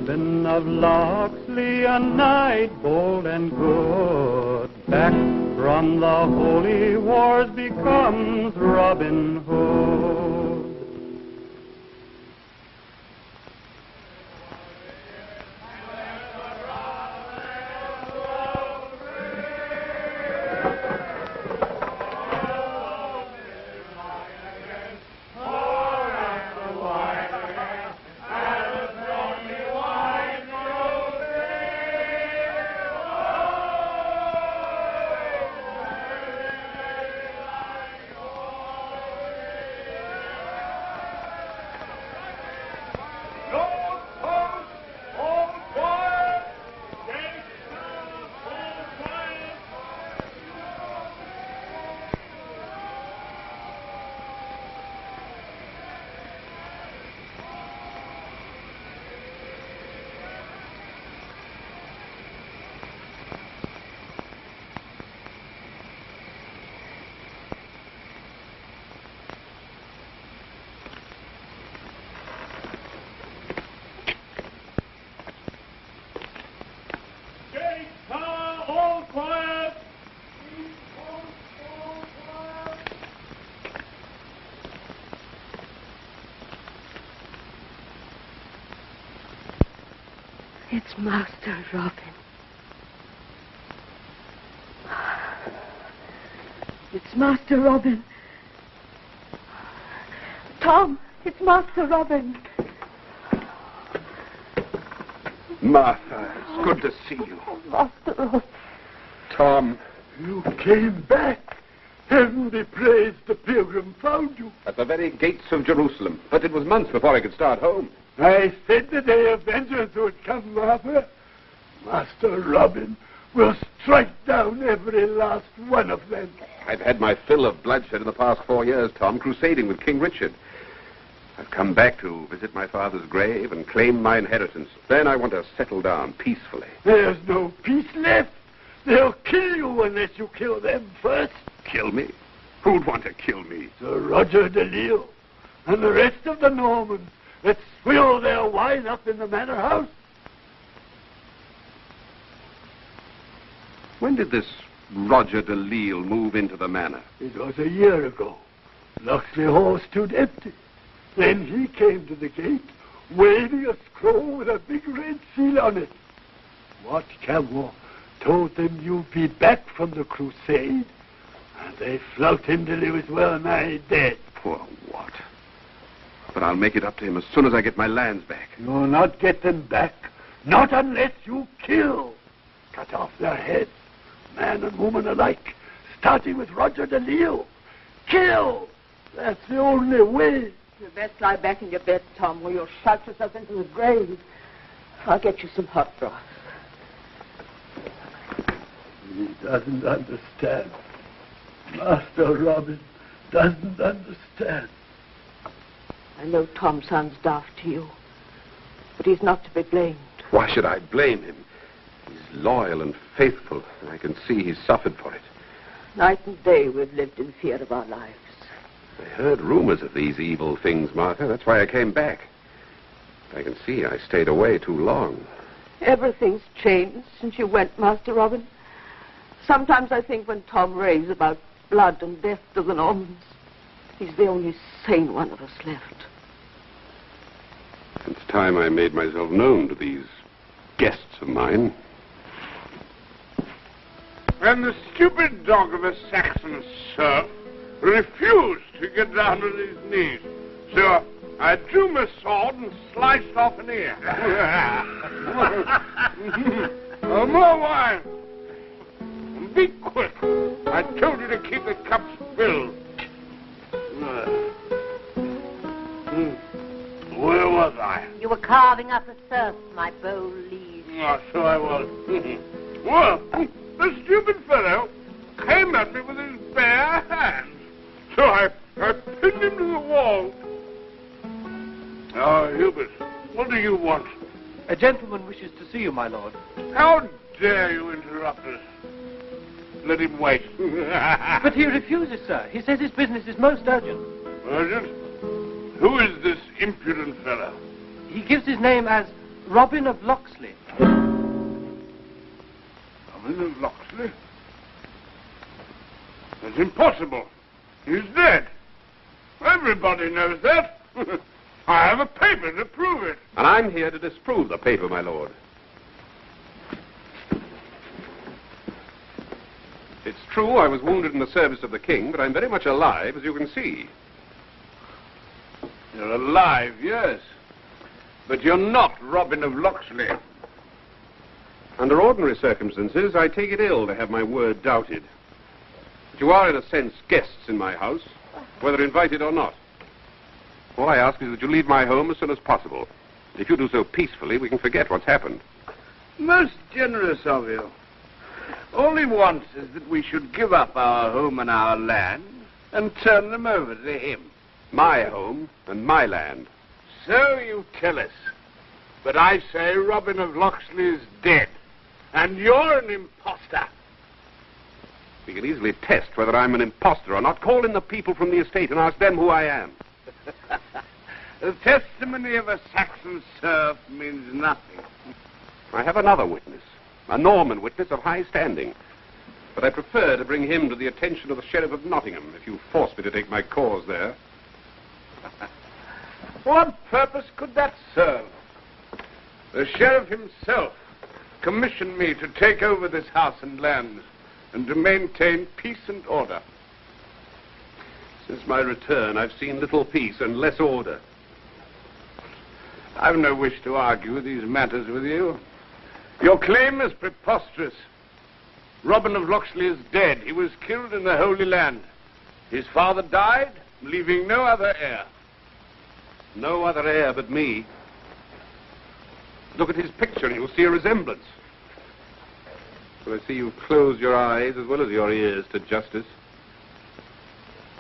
Robin of Locksley, a knight bold and good, back from the holy wars becomes Robin Hood. It's Master Robin. It's Master Robin. Tom, it's Master Robin. Martha, it's good to see you. Oh, Master Robin. Tom. You came back. Heaven be praised the pilgrim found you. At the very gates of Jerusalem. But it was months before I could start home. I said the day of vengeance would come, Martha. Master Robin will strike down every last one of them. I've had my fill of bloodshed in the past 4 years, Tom, crusading with King Richard. I've come back to visit my father's grave and claim my inheritance. Then I want to settle down peacefully. There's no peace left. They'll kill you unless you kill them first. Kill me? Who'd want to kill me? Sir Roger de Lisle and the rest of the Normans that swill their wine up in the manor house. When did this Roger de Lisle move into the manor? It was a year ago. Locksley Hall stood empty. Then he came to the gate, waving a scroll with a big red seal on it. Wat Campbell told them you'd be back from the crusade, and they flout him till he was well nigh dead. Poor Wat. But I'll make it up to him as soon as I get my lands back. You'll not get them back. Not unless you kill. Cut off their heads, man and woman alike, starting with Roger de Lisle. Kill! That's the only way. You'd best lie back in your bed, Tom, or you'll shout yourself into the grave. I'll get you some hot broth. He doesn't understand. Master Robin doesn't understand. I know Tom sounds daft to you, but he's not to be blamed. Why should I blame him? He's loyal and faithful, and I can see he's suffered for it. Night and day we've lived in fear of our lives. I heard rumors of these evil things, Martha. That's why I came back. I can see I stayed away too long. Everything's changed since you went, Master Robin. Sometimes I think when Tom raves about blood and death to the Normans, he's the only sane one of us left. It's time I made myself known to these guests of mine. And the stupid dog of a Saxon serf refused to get down to his knees. So I drew my sword and sliced off an ear. More wine. Be quick. I told you to keep the cups filled. Where was I? You were carving up a serf, my bold liege. Oh, so I was. Well, the stupid fellow came at me with his bare hands. So I pinned him to the wall. Oh, Hubert, what do you want? A gentleman wishes to see you, my lord. How dare you interrupt us? Let him wait. But he refuses, sir. He says his business is most urgent. Urgent? Who is this impudent fellow? He gives his name as Robin of Locksley. Robin of Locksley? That's impossible. He's dead. Everybody knows that. I have a paper to prove it. And I'm here to disprove the paper, my lord. It's true I was wounded in the service of the king, but I'm very much alive, as you can see. You're alive, yes. But you're not Robin of Locksley. Under ordinary circumstances, I take it ill to have my word doubted. But you are, in a sense, guests in my house, whether invited or not. All I ask is that you leave my home as soon as possible. If you do so peacefully, we can forget what's happened. Most generous of you. All he wants is that we should give up our home and our land and turn them over to him. My home and my land. So you tell us. But I say Robin of Locksley is dead, and you're an imposter. We can easily test whether I'm an impostor or not. Call in the people from the estate and ask them who I am. The testimony of a Saxon serf means nothing. I have another witness, a Norman witness of high standing. But I prefer to bring him to the attention of the Sheriff of Nottingham, if you force me to take my cause there. What purpose could that serve? The sheriff himself commissioned me to take over this house and lands and to maintain peace and order. Since my return, I've seen little peace and less order. I've no wish to argue these matters with you. Your claim is preposterous. Robin of Locksley is dead. He was killed in the Holy Land. His father died, leaving no other heir. No other heir but me. Look at his picture and you'll see a resemblance. So I see you've closed your eyes as well as your ears to justice.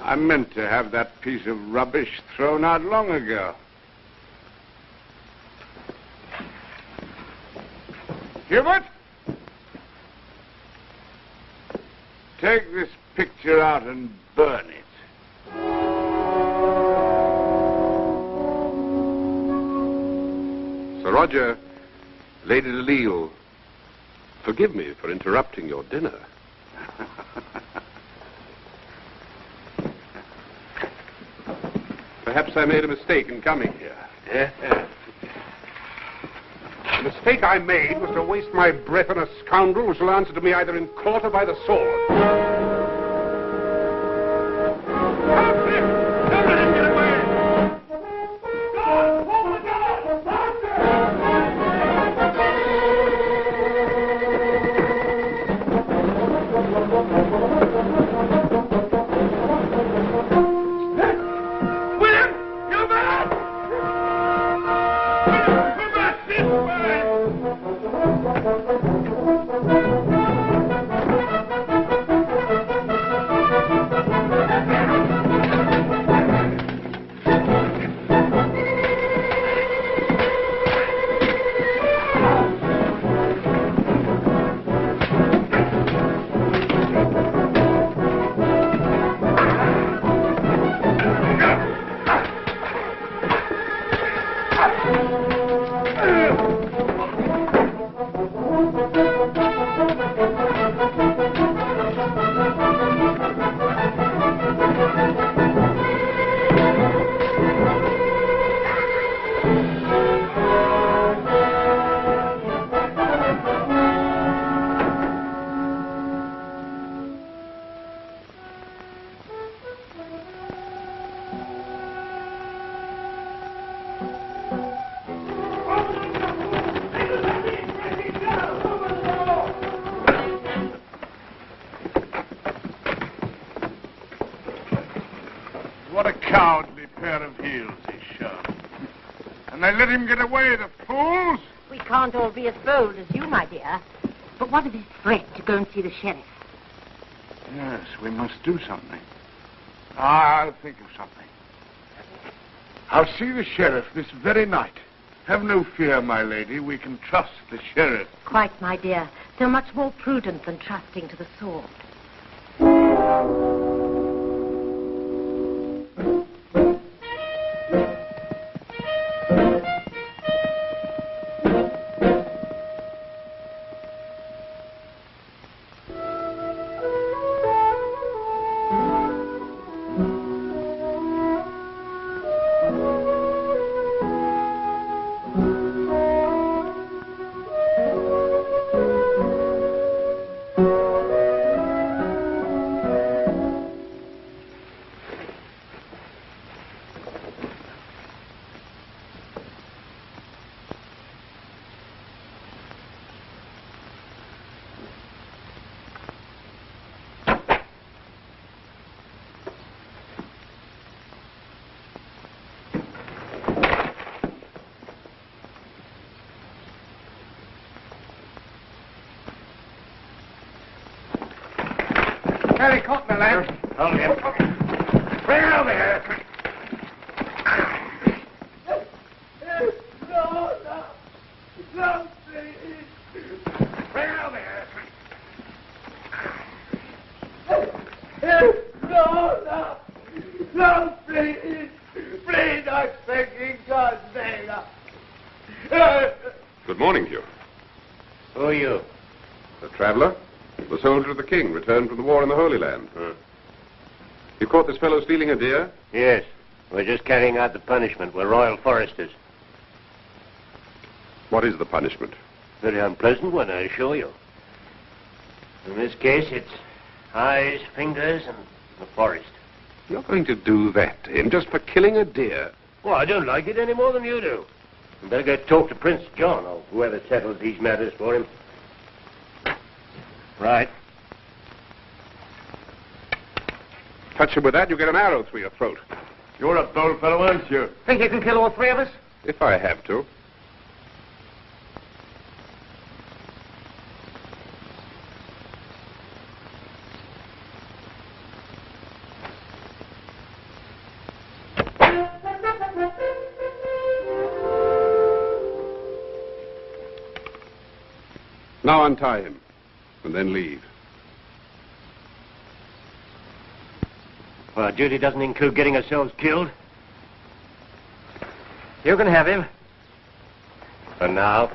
I meant to have that piece of rubbish thrown out long ago. Hubert? Take this picture out and burn it. Sir Roger, Lady Delisle, forgive me for interrupting your dinner. Perhaps I made a mistake in coming here. Yeah. The mistake I made was to waste my breath on a scoundrel who shall answer to me either in court or by the sword. What a cowardly pair of heels he's shown. And they let him get away, the fools! We can't all be as bold as you, my dear. But what of his threat to go and see the sheriff? Yes, we must do something. I'll think of something. I'll see the sheriff this very night. Have no fear, my lady. We can trust the sheriff. Quite, my dear. So much more prudent than trusting to the sword. Harry caught my lad. Hold him. Bring him over here. No, please. Bring him over here. No, please. Please, I'm begging God's name. Good morning, Hugh. Who are you? The traveler, the soldier of the king, returned from the war in the Holy Land. You caught this fellow stealing a deer? Yes. We're just carrying out the punishment. We're royal foresters. What is the punishment? Very unpleasant one, I assure you. In this case, it's eyes, fingers, and the forest. You're going to do that to him just for killing a deer? Well, I don't like it any more than you do. You better go talk to Prince John, or whoever settles these matters for him. Right. Touch him with that, you get an arrow through your throat. You're a bold fellow, aren't you? Think you can kill all three of us? If I have to. Now untie him, and then leave. Well, our duty doesn't include getting ourselves killed. You can have him. For now.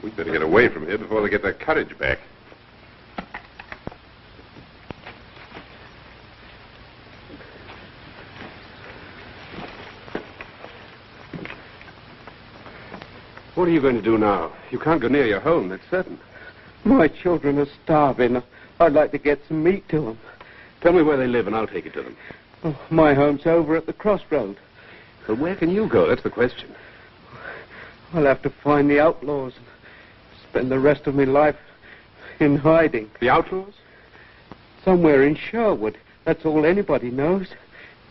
We'd better get away from here before they get their courage back. What are you going to do now? You can't go near your home, that's certain. My children are starving. I'd like to get some meat to them. Tell me where they live and I'll take it to them. Oh, my home's over at the crossroad. But where can you go? That's the question. I'll have to find the outlaws and spend the rest of my life in hiding. The outlaws? Somewhere in Sherwood. That's all anybody knows.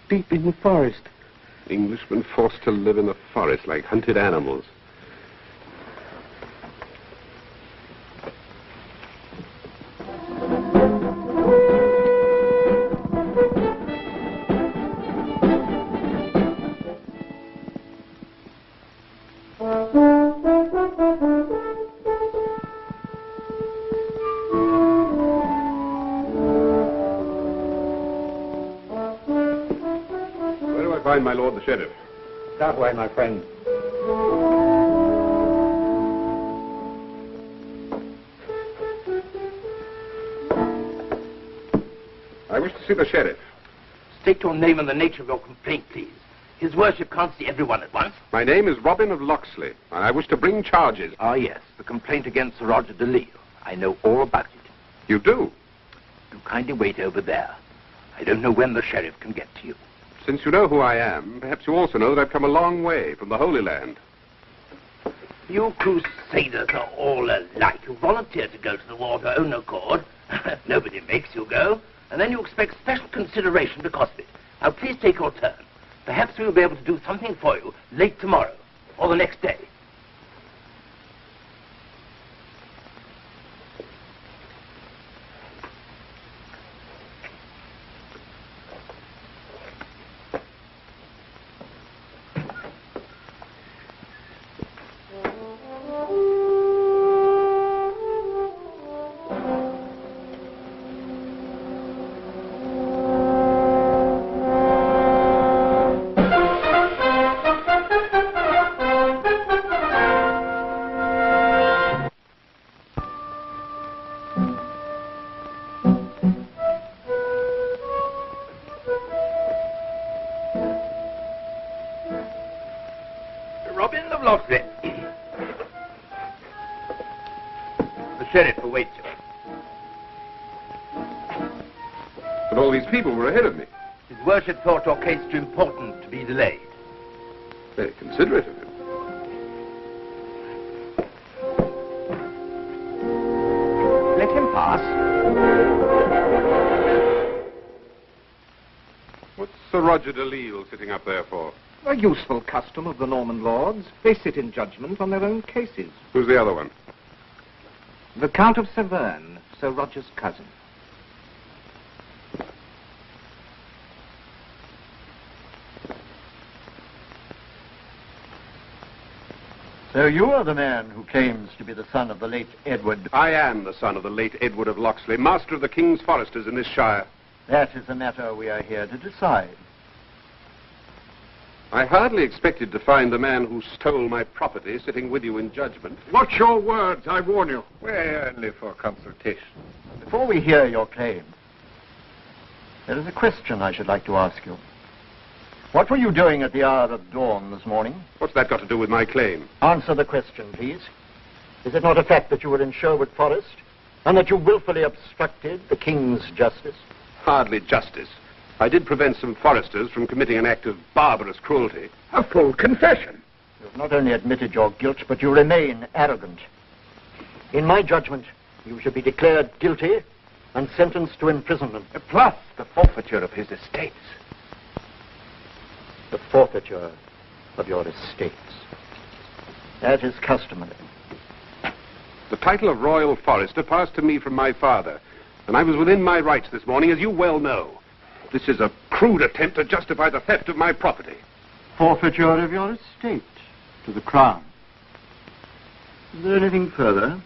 Deep in the forest. Englishmen forced to live in the forest like hunted animals. My lord the sheriff. That way, my friend. I wish to see the sheriff. State your name and the nature of your complaint, please. His worship can't see everyone at once. My name is Robin of Locksley, and I wish to bring charges. Ah, yes, the complaint against Sir Roger de Lisle. I know all about it. You do? Do kindly wait over there. I don't know when the sheriff can get to you. Since you know who I am, perhaps you also know that I've come a long way from the Holy Land. You crusaders are all alike. You volunteer to go to the war of your own accord. Nobody makes you go. And then you expect special consideration because of it. Now, please take your turn. Perhaps we'll be able to do something for you late tomorrow or the next day. Robin of Locksley. The sheriff awaits you. But all these people were ahead of me. His worship thought your case too important to be delayed. Very considerate of him. Let him pass. What's Sir Roger de Lisle sitting up there for? A useful custom of the Norman lords. They sit in judgment on their own cases. Who's the other one? The Count of Severn, Sir Roger's cousin. So you are the man who claims to be the son of the late Edward. I am the son of the late Edward of Locksley, master of the King's foresters in this shire. That is a matter we are here to decide. I hardly expected to find the man who stole my property sitting with you in judgment. Watch your words, I warn you. We're here only for consultation. Before we hear your claim, there is a question I should like to ask you. What were you doing at the hour of dawn this morning? What's that got to do with my claim? Answer the question, please. Is it not a fact that you were in Sherwood Forest and that you willfully obstructed the King's justice? Hardly justice. I did prevent some foresters from committing an act of barbarous cruelty. A full confession. You have not only admitted your guilt, but you remain arrogant. In my judgment, you should be declared guilty and sentenced to imprisonment. Plus the forfeiture of his estates. The forfeiture of your estates. That is customary. The title of Royal Forester passed to me from my father, and I was within my rights this morning, as you well know. This is a crude attempt to justify the theft of my property. Forfeiture of your estate to the Crown. Is there anything further?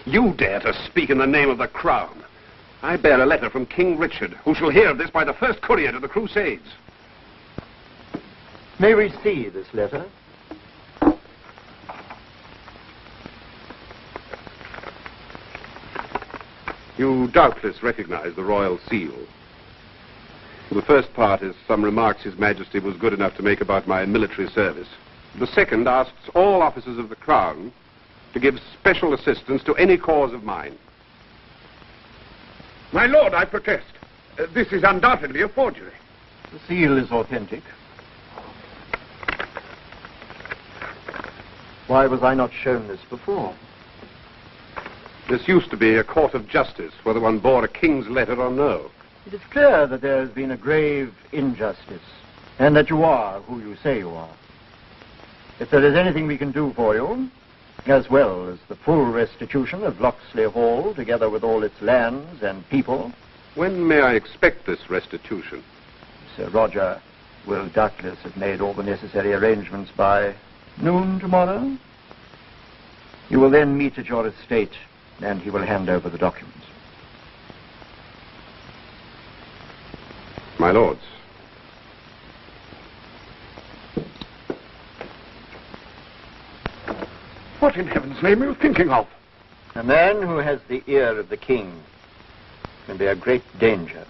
You dare to speak in the name of the Crown. I bear a letter from King Richard, who shall hear of this by the first courier to the Crusades. May we see this letter? You doubtless recognize the royal seal. The first part is some remarks His Majesty was good enough to make about my military service. The second asks all officers of the Crown to give special assistance to any cause of mine. My lord, I protest. This is undoubtedly a forgery. The seal is authentic. Why was I not shown this before? This used to be a court of justice, whether one bore a king's letter or no. It is clear that there has been a grave injustice, and that you are who you say you are. If there is anything we can do for you, as well as the full restitution of Locksley Hall, together with all its lands and people... When may I expect this restitution? Sir Roger will doubtless have made all the necessary arrangements by noon tomorrow. You will then meet at your estate, and he will hand over the documents. My lords. What in heaven's name are you thinking of? A man who has the ear of the king can be a great danger.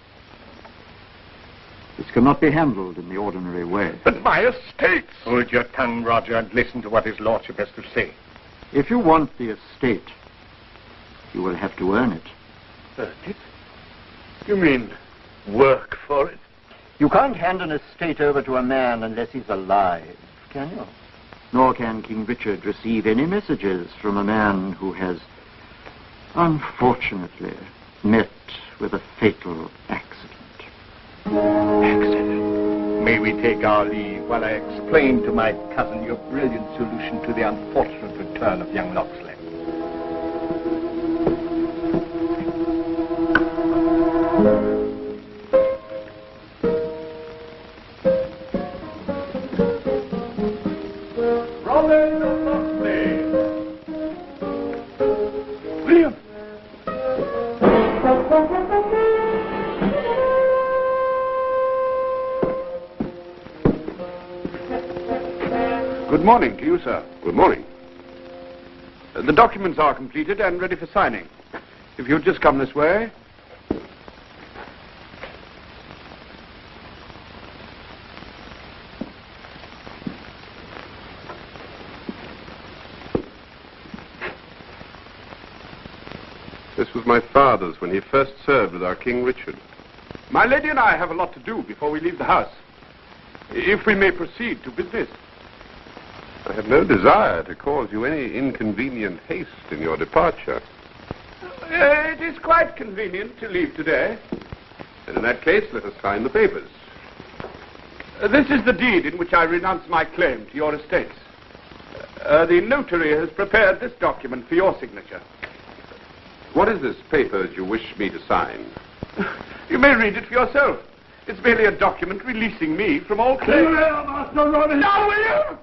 This cannot be handled in the ordinary way. But my estates! Hold your tongue, Roger, and listen to what his lordship has to say. If you want the estate, you will have to earn it. Earn it? You mean work for it? You can't hand an estate over to a man unless he's alive, can you? Nor can King Richard receive any messages from a man who has, unfortunately, met with a fatal accident. Accident? May we take our leave while I explain to my cousin your brilliant solution to the unfortunate return of young Locksley? Robin of Locksley! William! Good morning to you, sir. Good morning. The documents are completed and ready for signing. If you'd just come this way. This was my father's when he first served with our King Richard. My lady and I have a lot to do before we leave the house. If we may proceed to business. I have no desire to cause you any inconvenient haste in your departure. It is quite convenient to leave today. And in that case, let us sign the papers. This is the deed in which I renounce my claim to your estates. The notary has prepared this document for your signature. What is this paper that you wish me to sign? You may read it for yourself. It's merely a document releasing me from all claim. Master Robin! Now, will you?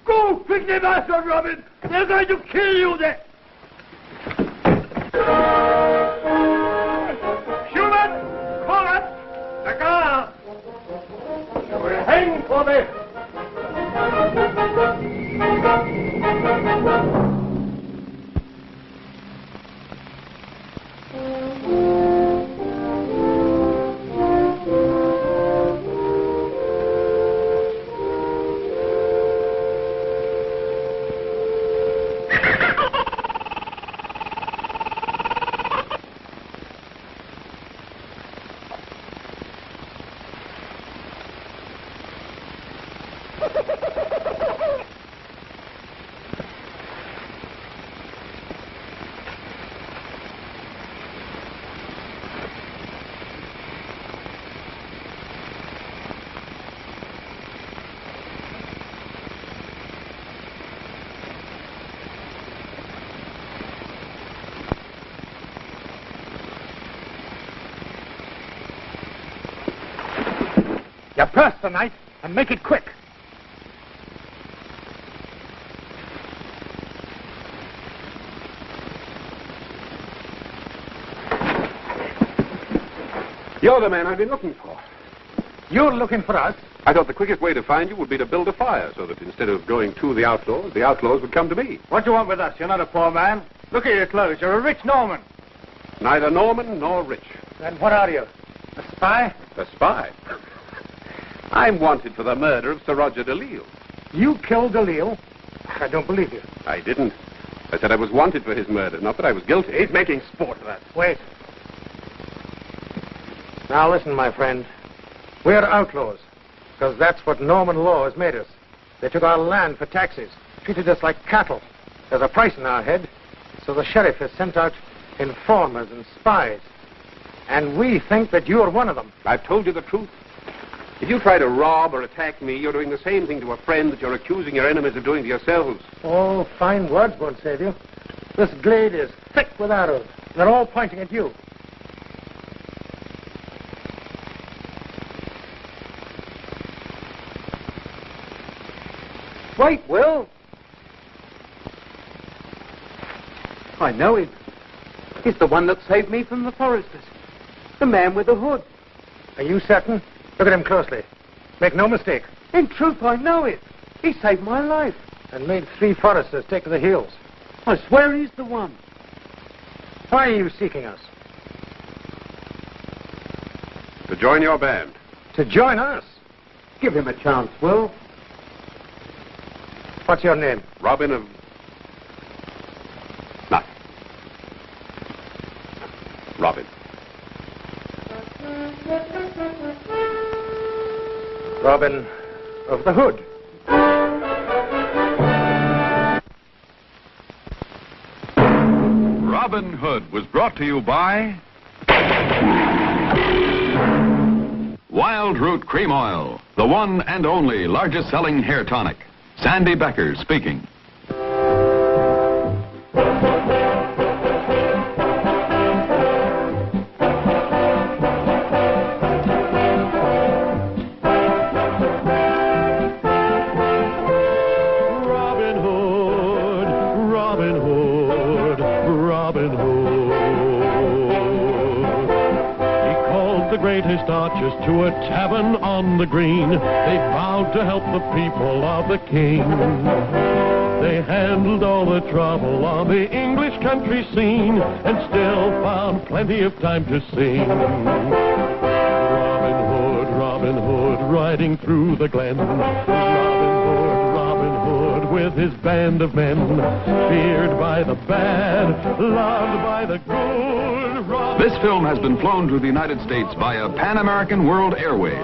Go quickly, Master Robin! They're going to kill you there! Schumann! Colin! The guard! You will hang for this! You purse the knife and make it quick. You're the man I've been looking for. You're looking for us? I thought the quickest way to find you would be to build a fire so that instead of going to the outlaws would come to me. What do you want with us? You're not a poor man. Look at your clothes. You're a rich Norman. Neither Norman nor rich. Then what are you? A spy? A spy? I'm wanted for the murder of Sir Roger de Lisle. You killed de Lisle? I don't believe you. I didn't. I said I was wanted for his murder, not that I was guilty. He's making sport of us. Wait. Now listen, my friend. We're outlaws, because that's what Norman law has made us. They took our land for taxes, treated us like cattle. There's a price in our head, so the sheriff has sent out informers and spies. And we think that you're one of them. I've told you the truth. If you try to rob or attack me, you're doing the same thing to a friend that you're accusing your enemies of doing to yourselves. Oh, fine words won't save you. This glade is thick with arrows. They're all pointing at you. Wait, Will. I know him. He's the one that saved me from the foresters. The man with the hood. Are you certain? Look at him closely. Make no mistake. In truth, I know it. He saved my life. And made 3 foresters take to the hills. I swear he's the one. Why are you seeking us? To join your band. To join us? Give him a chance, Will. What's your name? Robin of... Nothing. Robin. Robin of the Hood. Robin Hood was brought to you by Wild Root Cream Oil, the one and only largest selling hair tonic. Sandy Becker speaking. Archers to a tavern on the green. They vowed to help the people of the king. They handled all the trouble on the English country scene and still found plenty of time to sing. Robin Hood, riding through the glen. Robin Hood, with his band of men. Feared by the bad, loved by the good. This film has been flown to the United States via Pan American World Airways.